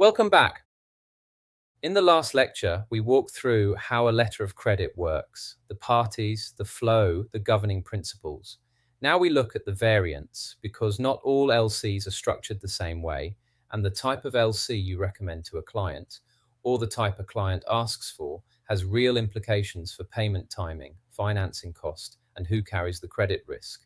Welcome back. In the last lecture, we walked through how a letter of credit works, the parties, the flow, the governing principles. Now we look at the variants, because not all LCs are structured the same way, and the type of LC you recommend to a client, or the type a client asks for, has real implications for payment timing, financing cost, and who carries the credit risk.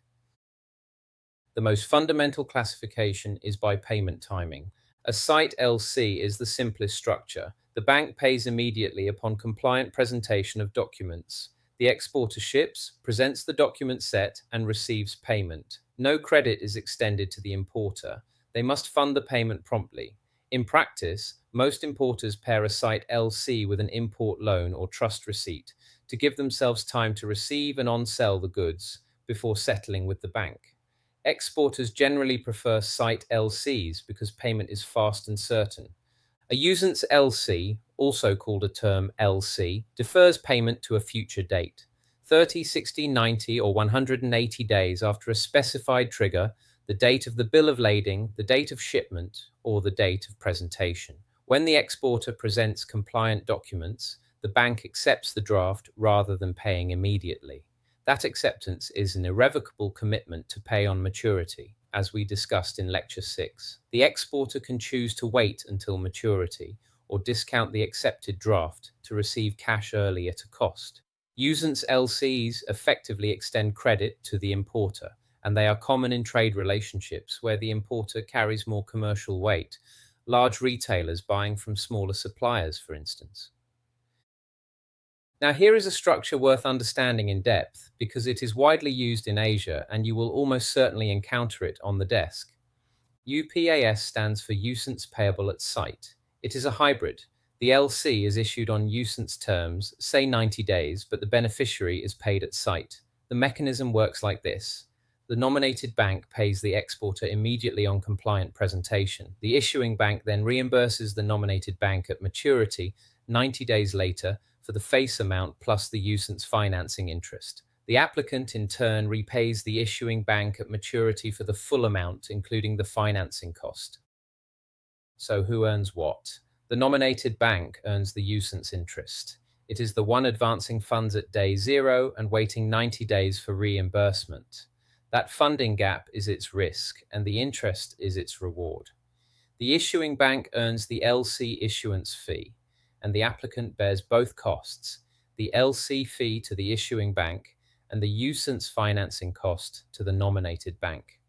The most fundamental classification is by payment timing. A site LC is the simplest structure. The bank pays immediately upon compliant presentation of documents. The exporter ships, presents the document set, and receives payment. No credit is extended to the importer. They must fund the payment promptly. In practice, most importers pair a site LC with an import loan or trust receipt to give themselves time to receive and on-sell the goods before settling with the bank. Exporters generally prefer site LCs because payment is fast and certain. A Usance LC, also called a term LC, defers payment to a future date, 30, 60, 90, or 180 days after a specified trigger, the date of the bill of lading, the date of shipment, or the date of presentation. When the exporter presents compliant documents, the bank accepts the draft rather than paying immediately. That acceptance is an irrevocable commitment to pay on maturity, as we discussed in Lecture 6. The exporter can choose to wait until maturity or discount the accepted draft to receive cash early at a cost. Usance LCs effectively extend credit to the importer, and they are common in trade relationships where the importer carries more commercial weight, large retailers buying from smaller suppliers, for instance. Now, here is a structure worth understanding in depth because it is widely used in Asia and you will almost certainly encounter it on the desk. UPAS stands for Usance Payable at Site. It is a hybrid. The LC is issued on usance terms, say 90 days, but the beneficiary is paid at site. The mechanism works like this. The nominated bank pays the exporter immediately on compliant presentation. The issuing bank then reimburses the nominated bank at maturity 90 days later for the face amount plus the usance financing interest. The applicant in turn repays the issuing bank at maturity for the full amount, including the financing cost. So who earns what? The nominated bank earns the usance interest. It is the one advancing funds at day 0 and waiting 90 days for reimbursement. That funding gap is its risk, and the interest is its reward. The issuing bank earns the LC issuance fee, and the applicant bears both costs, the LC fee to the issuing bank and the usance financing cost to the nominated bank.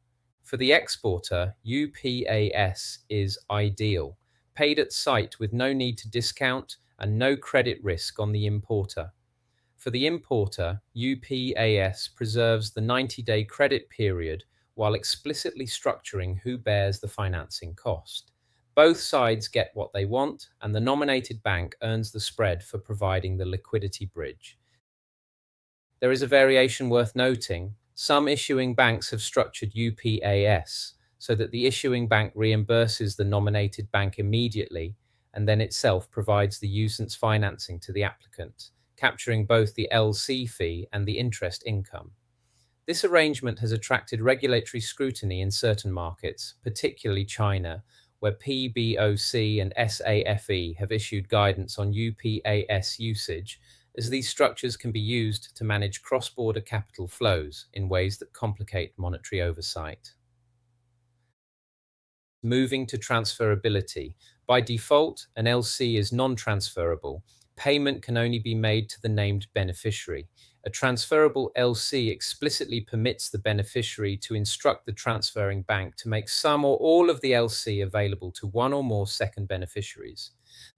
For the exporter, UPAS is ideal, paid at site with no need to discount and no credit risk on the importer. For the importer, UPAS preserves the 90-day credit period while explicitly structuring who bears the financing cost. Both sides get what they want, and the nominated bank earns the spread for providing the liquidity bridge. There is a variation worth noting. Some issuing banks have structured UPAS so that the issuing bank reimburses the nominated bank immediately and then itself provides the usance financing to the applicant, capturing both the LC fee and the interest income. This arrangement has attracted regulatory scrutiny in certain markets, particularly China, where PBOC and SAFE have issued guidance on UPAS usage, as these structures can be used to manage cross-border capital flows in ways that complicate monetary oversight. Moving to transferability. By default, an LC is non-transferable. Payment can only be made to the named beneficiary. A transferable LC explicitly permits the beneficiary to instruct the transferring bank to make some or all of the LC available to one or more second beneficiaries.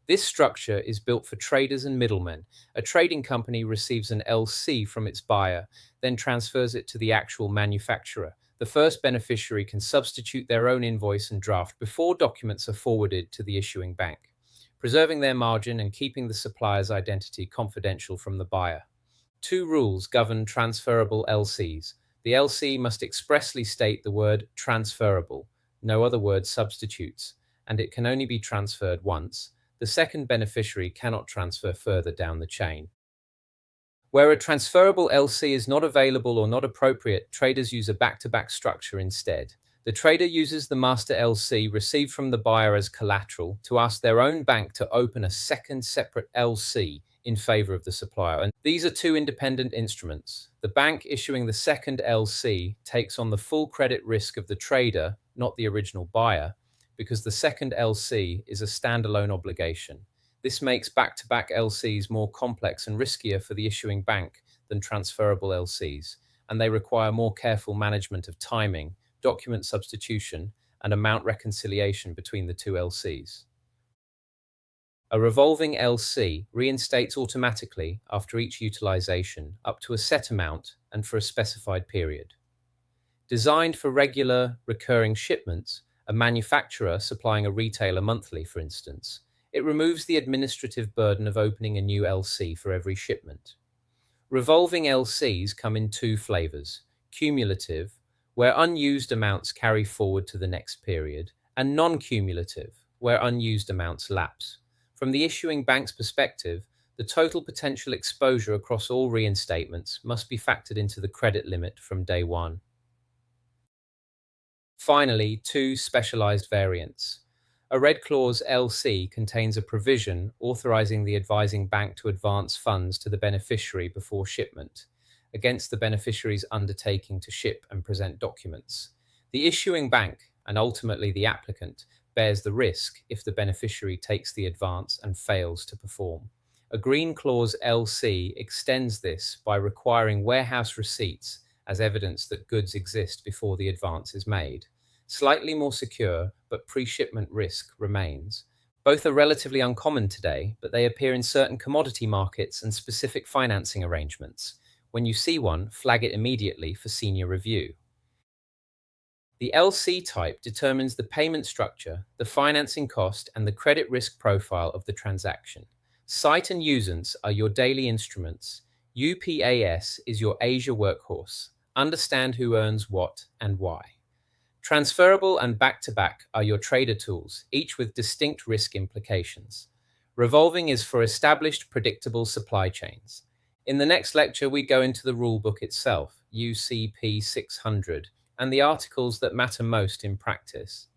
This structure is built for traders and middlemen. A trading company receives an LC from its buyer, then transfers it to the actual manufacturer. The first beneficiary can substitute their own invoice and draft before documents are forwarded to the issuing bank, preserving their margin and keeping the supplier's identity confidential from the buyer. Two rules govern transferable LCs. The LC must expressly state the word transferable, no other word substitutes, and it can only be transferred once. The second beneficiary cannot transfer further down the chain. Where a transferable LC is not available or not appropriate, traders use a back-to-back structure instead. The trader uses the master LC received from the buyer as collateral to ask their own bank to open a second separate LC in favor of the supplier. And these are two independent instruments. The bank issuing the second LC takes on the full credit risk of the trader, not the original buyer, because the second LC is a standalone obligation. This makes back-to-back LCs more complex and riskier for the issuing bank than transferable LCs, and they require more careful management of timing, document substitution, and amount reconciliation between the two LCs. A revolving LC reinstates automatically after each utilization up to a set amount and for a specified period. Designed for regular, recurring shipments, a manufacturer supplying a retailer monthly, for instance, it removes the administrative burden of opening a new LC for every shipment. Revolving LCs come in two flavors: cumulative, where unused amounts carry forward to the next period, and non-cumulative, where unused amounts lapse. From the issuing bank's perspective, the total potential exposure across all reinstatements must be factored into the credit limit from day one. Finally, two specialized variants. A red clause LC contains a provision authorizing the advising bank to advance funds to the beneficiary before shipment, against the beneficiary's undertaking to ship and present documents. The issuing bank, and ultimately the applicant, bears the risk if the beneficiary takes the advance and fails to perform. A green clause LC extends this by requiring warehouse receipts as evidence that goods exist before the advance is made. Slightly more secure, but pre-shipment risk remains. Both are relatively uncommon today, but they appear in certain commodity markets and specific financing arrangements. When you see one, flag it immediately for senior review. The LC type determines the payment structure, the financing cost, and the credit risk profile of the transaction. Site and Usance are your daily instruments. UPAS is your Asia workhorse. Understand who earns what and why. Transferable and back-to-back are your trader tools, each with distinct risk implications. Revolving is for established, predictable supply chains. In the next lecture, we go into the rulebook itself, UCP 600, and the articles that matter most in practice.